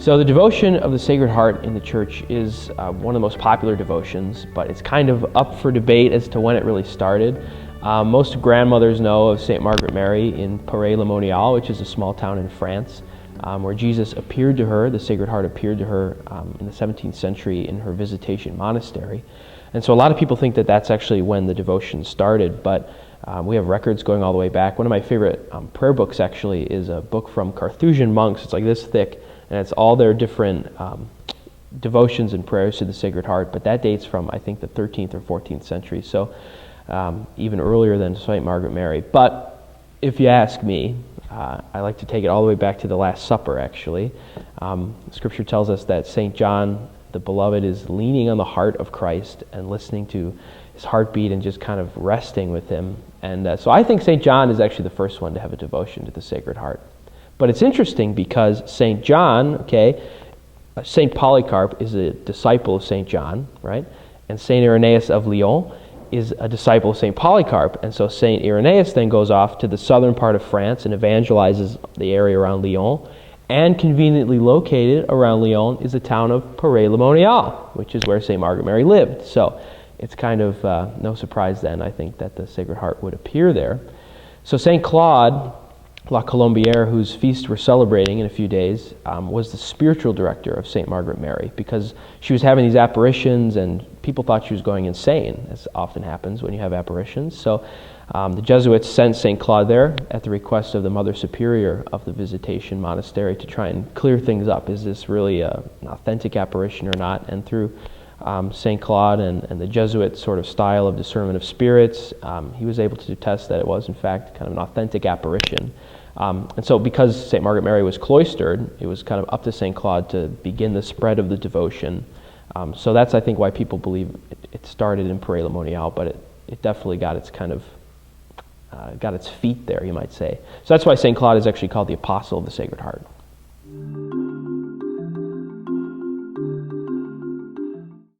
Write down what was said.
So the devotion of the Sacred Heart in the church is one of the most popular devotions, but it's kind of up for debate as to when it really started. Most grandmothers know of St. Margaret Mary in Paray-le-Monial, which is a small town in France, where Jesus appeared to her, the Sacred Heart appeared to her in the 17th century in her Visitation Monastery. And so a lot of people think that that's actually when the devotion started, but we have records going all the way back. One of my favorite prayer books actually is a book from Carthusian monks. It's like this thick, and it's all their different devotions and prayers to the Sacred Heart, but that dates from, I think, the 13th or 14th century, so even earlier than St. Margaret Mary. But if you ask me, I like to take it all the way back to the Last Supper, actually. Scripture tells us that St. John, the Beloved, is leaning on the heart of Christ and listening to his heartbeat and just kind of resting with him. And so I think St. John is actually the first one to have a devotion to the Sacred Heart. But it's interesting because St. John, St. Polycarp is a disciple of St. John, right? And St. Irenaeus of Lyon is a disciple of St. Polycarp. And so St. Irenaeus then goes off to the southern part of France and evangelizes the area around Lyon. And conveniently located around Lyon is the town of Paray-le-Monial, which is where St. Margaret Mary lived. So it's kind of no surprise then, I think, that the Sacred Heart would appear there. So St. Claude La Colombière, whose feast we're celebrating in a few days, was the spiritual director of St. Margaret Mary because she was having these apparitions and people thought she was going insane, as often happens when you have apparitions. So the Jesuits sent St. Claude there at the request of the Mother Superior of the Visitation Monastery to try and clear things up. Is this really an authentic apparition or not? And through St. Claude and the Jesuit sort of style of discernment of spirits, he was able to attest that it was in fact kind of an authentic apparition. And so because St. Margaret Mary was cloistered, it was kind of up to St. Claude to begin the spread of the devotion. So that's, I think, why people believe it started in Paray-le-Monial, but it definitely got its kind of got its feet there, you might say. So that's why St. Claude is actually called the Apostle of the Sacred Heart.